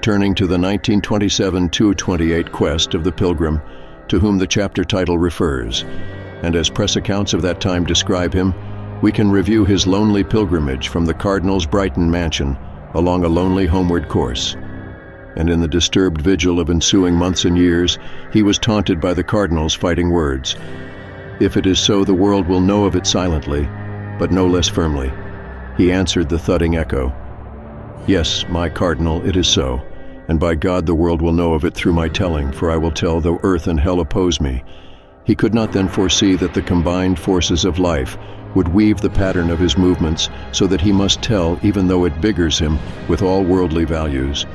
returning to the 1927-228 quest of the pilgrim to whom the chapter title refers, and as press accounts of that time describe him, we can review his lonely pilgrimage from the Cardinal's Brighton mansion along a lonely homeward course. And in the disturbed vigil of ensuing months and years, he was taunted by the Cardinal's fighting words. If it is so, the world will know of it silently, but no less firmly. He answered the thudding echo. Yes, my Cardinal, it is so, and by God the world will know of it through my telling, for I will tell though earth and hell oppose me. He could not then foresee that the combined forces of life would weave the pattern of his movements so that he must tell even though it biggers him with all worldly values.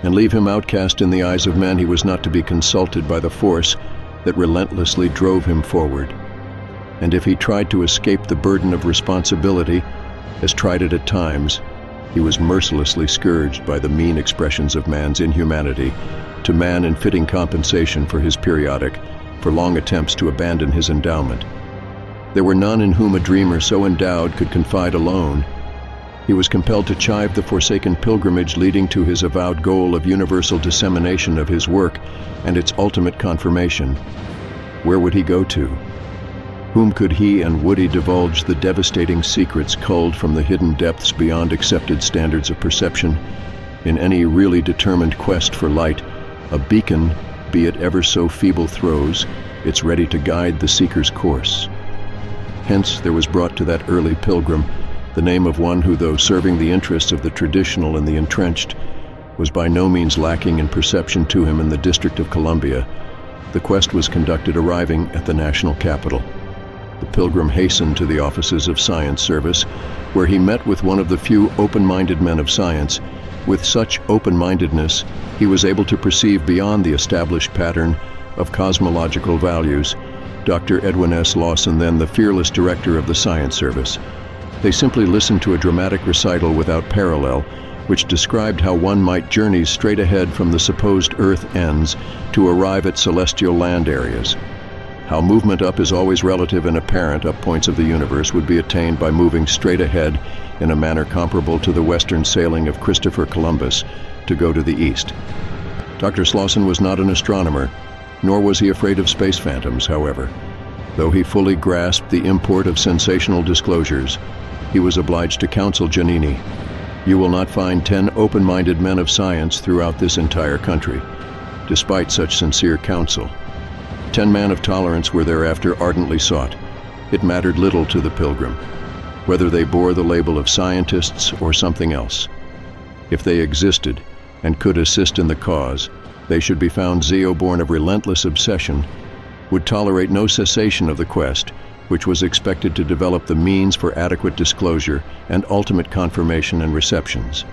And leave him outcast in the eyes of men, he was not to be consulted by the force that relentlessly drove him forward. And if he tried to escape the burden of responsibility, as tried it at times, he was mercilessly scourged by the mean expressions of man's inhumanity, to man in fitting compensation for his periodic, for long attempts to abandon his endowment. There were none in whom a dreamer so endowed could confide alone. He was compelled to chive the forsaken pilgrimage leading to his avowed goal of universal dissemination of his work and its ultimate confirmation. Where would he go to? Whom could he and would he divulge the devastating secrets culled from the hidden depths beyond accepted standards of perception? In any really determined quest for light, a beacon, be it ever so feeble, throws, it's ready to guide the seeker's course. Hence there was brought to that early pilgrim the name of one who, though serving the interests of the traditional and the entrenched, was by no means lacking in perception to him in the District of Columbia. The quest was conducted arriving at the national capital. The pilgrim hastened to the offices of Science Service, where he met with one of the few open-minded men of science. With such open-mindedness, he was able to perceive beyond the established pattern of cosmological values. Dr. Edwin S. Lawson, then the fearless director of the Science Service. They simply listened to a dramatic recital without parallel, which described how one might journey straight ahead from the supposed Earth ends to arrive at celestial land areas. How movement up is always relative and apparent up points of the universe would be attained by moving straight ahead in a manner comparable to the western sailing of Christopher Columbus to go to the east. Dr. Slauson was not an astronomer, nor was he afraid of space phantoms, however. Though he fully grasped the import of sensational disclosures, he was obliged to counsel Giannini. You will not find 10 open-minded men of science throughout this entire country. Despite such sincere counsel, 10 men of tolerance were thereafter ardently sought. It mattered little to the pilgrim, whether they bore the label of scientists or something else. If they existed and could assist in the cause, they should be found Zeo born of relentless obsession, would tolerate no cessation of the quest, which was expected to develop the means for adequate disclosure and ultimate confirmation and receptions.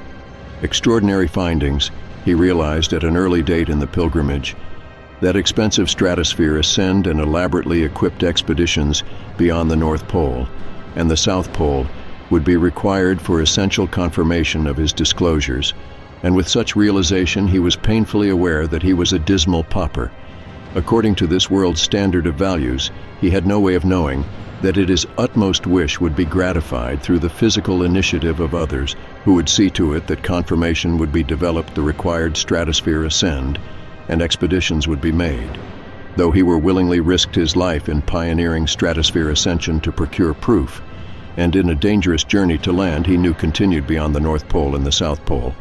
Extraordinary findings, he realized at an early date in the pilgrimage, that expensive stratosphere ascend and elaborately equipped expeditions beyond the North Pole and the South Pole would be required for essential confirmation of his disclosures, and with such realization he was painfully aware that he was a dismal pauper. According to this world's standard of values, he had no way of knowing that his utmost wish would be gratified through the physical initiative of others who would see to it that confirmation would be developed, the required stratosphere ascend, and expeditions would be made. Though he were willingly risked his life in pioneering stratosphere ascension to procure proof, and in a dangerous journey to land he knew continued beyond the North Pole and the South Pole.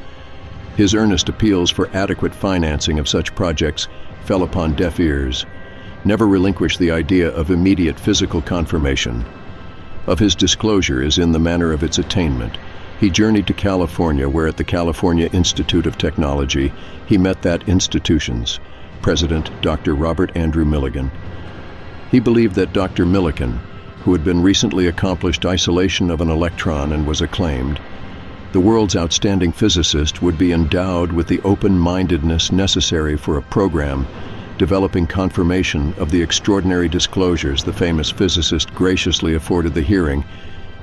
His earnest appeals for adequate financing of such projects fell upon deaf ears. Never relinquish the idea of immediate physical confirmation. Of his disclosure is in the manner of its attainment. He journeyed to California, where at the California Institute of Technology, he met that institution's president, Dr. Robert Andrew Millikan. He believed that Dr. Millikan, who had been recently accomplished isolation of an electron and was acclaimed, the world's outstanding physicist, would be endowed with the open-mindedness necessary for a program developing confirmation of the extraordinary disclosures the famous physicist graciously afforded the hearing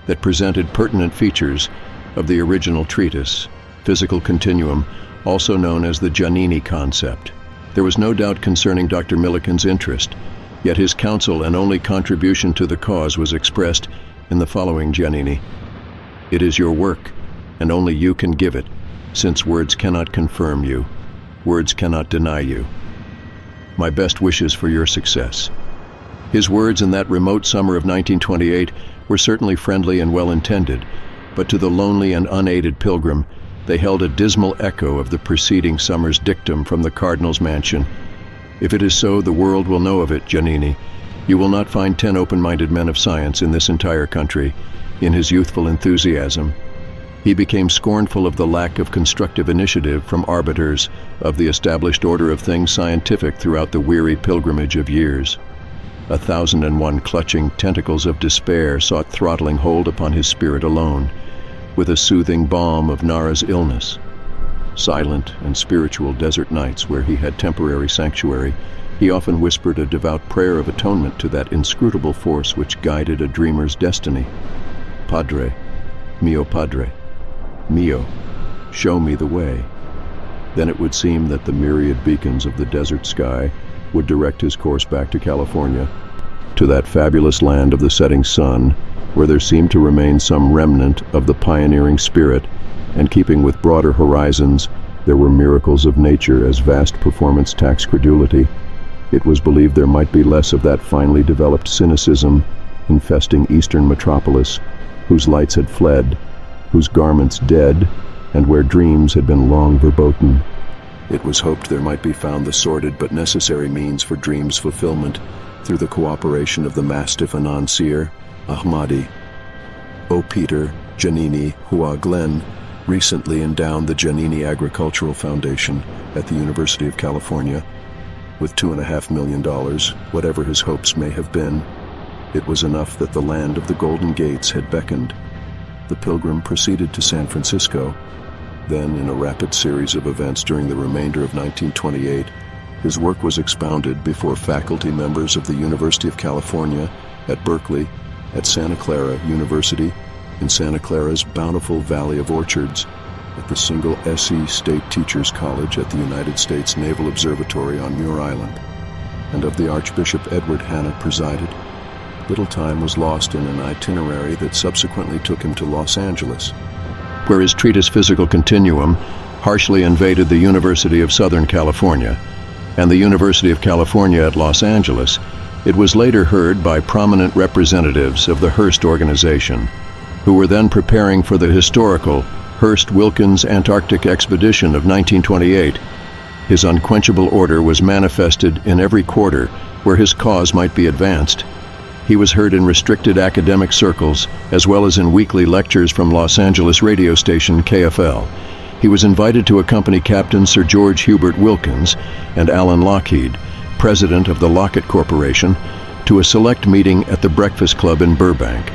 that presented pertinent features of the original treatise, Physical Continuum, also known as the Giannini concept. There was no doubt concerning Dr. Millikan's interest, yet his counsel and only contribution to the cause was expressed in the following: Giannini, it is your work, and only you can give it. since words cannot confirm you, words cannot deny you. My best wishes for your success." His words in that remote summer of 1928 were certainly friendly and well-intended, but to the lonely and unaided pilgrim, they held a dismal echo of the preceding summer's dictum from the Cardinal's mansion. "If it is so, the world will know of it, Giannini. You will not find 10 open-minded men of science in this entire country." In his youthful enthusiasm, he became scornful of the lack of constructive initiative from arbiters of the established order of things scientific throughout the weary pilgrimage of years. 1,001 clutching tentacles of despair sought throttling hold upon his spirit alone, with a soothing balm of Nara's illness. Silent and spiritual desert nights where he had temporary sanctuary, he often whispered a devout prayer of atonement to that inscrutable force which guided a dreamer's destiny. "Padre, mio padre, mio, show me the way." Then it would seem that the myriad beacons of the desert sky would direct his course back to California, to that fabulous land of the setting sun, where there seemed to remain some remnant of the pioneering spirit, and keeping with broader horizons, there were miracles of nature as vast performance taxed credulity. It was believed there might be less of that finely developed cynicism infesting eastern metropolis, whose lights had fled, whose garments dead, and where dreams had been long verboten. It was hoped there might be found the sordid but necessary means for dreams' fulfillment through the cooperation of the mastiff annoncier, Ahmadi. O. Peter Giannini Hua Glenn recently endowed the Giannini Agricultural Foundation at the University of California with $2.5 million, whatever his hopes may have been. It was enough that the land of the Golden Gates had beckoned. The pilgrim proceeded to San Francisco. Then, in a rapid series of events during the remainder of 1928, his work was expounded before faculty members of the University of California, at Berkeley, at Santa Clara University, in Santa Clara's bountiful Valley of Orchards, at the single SE State Teachers College at the United States Naval Observatory on Muir Island, and of the Archbishop Edward Hanna presided. Little time was lost in an itinerary that subsequently took him to Los Angeles, where his treatise Physical Continuum harshly invaded the University of Southern California and the University of California at Los Angeles. It was later heard by prominent representatives of the Hearst organization, who were then preparing for the historical Hearst-Wilkins Antarctic expedition of 1928. His unquenchable order was manifested in every quarter where his cause might be advanced. He was heard in restricted academic circles, as well as in weekly lectures from Los Angeles radio station KFL. He was invited to accompany Captain Sir George Hubert Wilkins and Alan Lockheed, president of the Lockett Corporation, to a select meeting at the Breakfast Club in Burbank,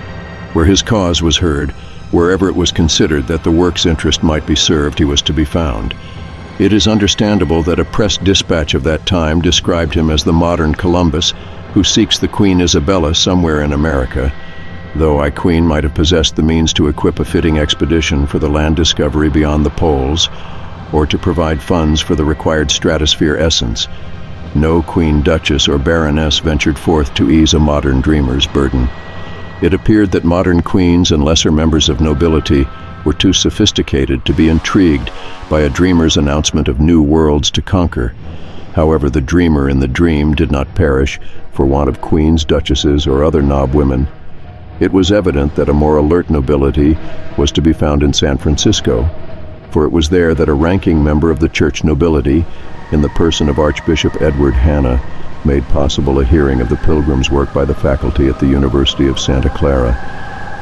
where his cause was heard. Wherever it was considered that the work's interest might be served, he was to be found. It is understandable that a press dispatch of that time described him as the modern Columbus, who seeks the Queen Isabella somewhere in America, though I Queen might have possessed the means to equip a fitting expedition for the land discovery beyond the poles, or to provide funds for the required stratosphere essence. No Queen Duchess or Baroness ventured forth to ease a modern dreamer's burden. It appeared that modern queens and lesser members of nobility were too sophisticated to be intrigued by a dreamer's announcement of new worlds to conquer. However, the dreamer in the dream did not perish for want of queens, duchesses, or other knob women. It was evident that a more alert nobility was to be found in San Francisco, for it was there that a ranking member of the church nobility, in the person of Archbishop Edward Hanna, made possible a hearing of the pilgrim's work by the faculty at the University of Santa Clara.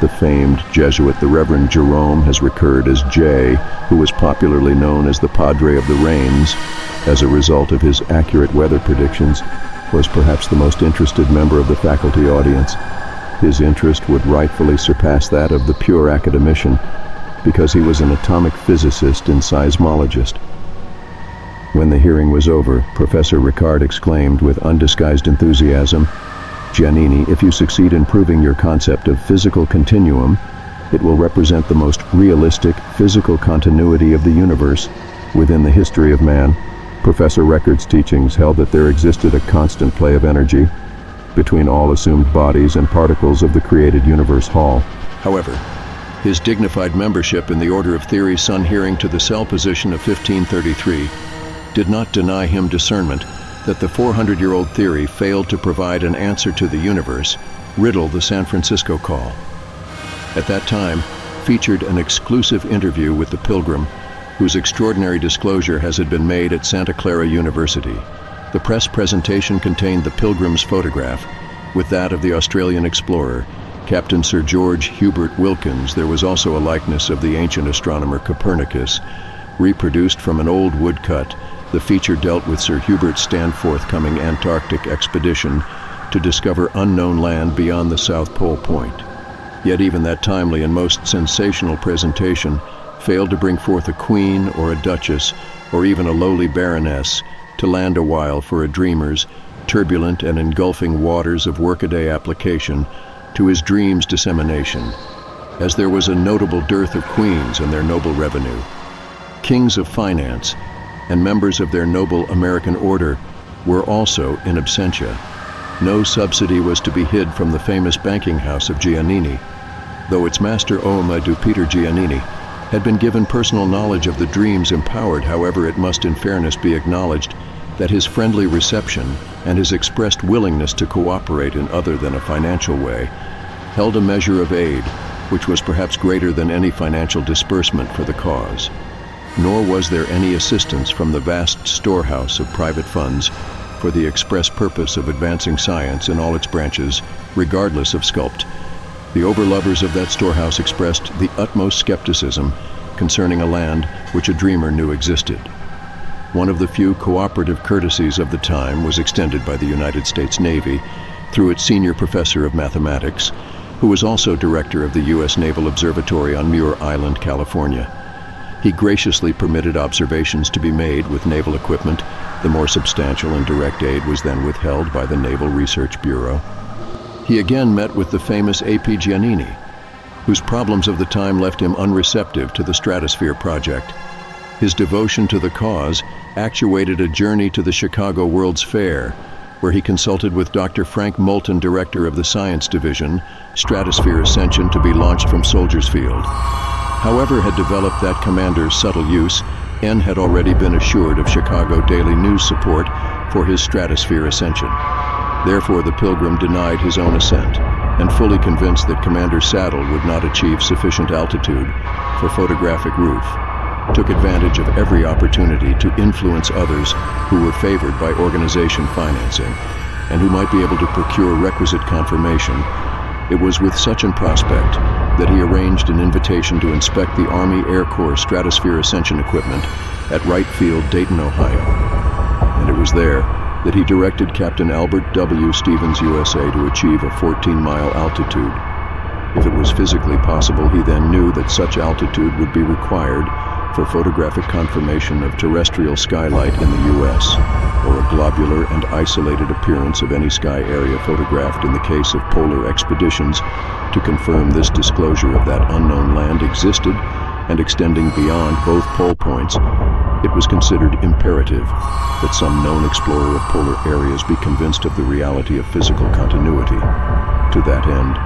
The famed Jesuit, the Reverend Jerome, has recurred as J, who was popularly known as the Padre of the Rains, as a result of his accurate weather predictions, was perhaps the most interested member of the faculty audience. His interest would rightfully surpass that of the pure academician, because he was an atomic physicist and seismologist. When the hearing was over, Professor Ricard exclaimed with undisguised enthusiasm, "Giannini, if you succeed in proving your concept of physical continuum, it will represent the most realistic physical continuity of the universe within the history of man." Professor Ricard's teachings held that there existed a constant play of energy between all assumed bodies and particles of the created universe hall. However, His dignified membership in the Order of Theory Sun hearing to the cell position of 1533 did not deny him discernment that the 400-year-old theory failed to provide an answer to the universe, riddle the San Francisco call. At that time, featured an exclusive interview with the Pilgrim, whose extraordinary disclosure had been made at Santa Clara University. The press presentation contained the Pilgrim's photograph with that of the Australian explorer, Captain Sir George Hubert Wilkins. There was also a likeness of the ancient astronomer Copernicus, reproduced from an old woodcut. The feature dealt with Sir Hubert's forthcoming Antarctic expedition to discover unknown land beyond the South Pole Point. Yet even that timely and most sensational presentation failed to bring forth a queen or a duchess or even a lowly baroness to land a while for a dreamer's turbulent and engulfing waters of workaday application to his dream's dissemination, as there was a notable dearth of queens and their noble revenue. Kings of finance and members of their noble American order were also in absentia. No subsidy was to be hid from the famous banking house of Giannini, though its master Oma du Peter Giannini had been given personal knowledge of the dreams empowered. However, it must in fairness be acknowledged that his friendly reception and his expressed willingness to cooperate in other than a financial way held a measure of aid which was perhaps greater than any financial disbursement for the cause. Nor was there any assistance from the vast storehouse of private funds for the express purpose of advancing science in all its branches, regardless of sculpt. The overlovers of that storehouse expressed the utmost skepticism concerning a land which a dreamer knew existed. One of the few cooperative courtesies of the time was extended by the United States Navy through its senior professor of mathematics, who was also director of the U.S. Naval Observatory on Muir Island, California. He graciously permitted observations to be made with naval equipment. The more substantial and direct aid was then withheld by the Naval Research Bureau. He again met with the famous A.P. Giannini, whose problems of the time left him unreceptive to the Stratosphere project. His devotion to the cause actuated a journey to the Chicago World's Fair, where he consulted with Dr. Frank Moulton, director of the Science Division, Stratosphere Ascension to be launched from Soldiers Field. However had developed that commander's subtle use, N had already been assured of Chicago Daily News support for his Stratosphere Ascension. Therefore, the Pilgrim denied his own ascent, and fully convinced that Commander Saddle would not achieve sufficient altitude for photographic roof, took advantage of every opportunity to influence others who were favored by organization financing and who might be able to procure requisite confirmation. It was with such an prospect that he arranged an invitation to inspect the Army Air Corps Stratosphere Ascension equipment at Wright Field, Dayton, Ohio. And it was there that he directed Captain Albert W. Stevens, USA, to achieve a 14-mile altitude. If it was physically possible, he then knew that such altitude would be required for photographic confirmation of terrestrial skylight in the U.S., or a globular and isolated appearance of any sky area photographed in the case of polar expeditions. To confirm this disclosure of that unknown land existed and extending beyond both pole points, it was considered imperative that some known explorer of polar areas be convinced of the reality of physical continuity. To that end,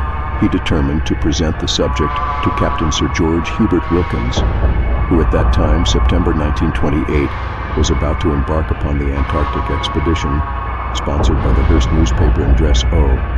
he determined to present the subject to Captain Sir George Hubert Wilkins, who at that time, September 1928, was about to embark upon the Antarctic expedition, sponsored by the Hearst newspaper and Dress O.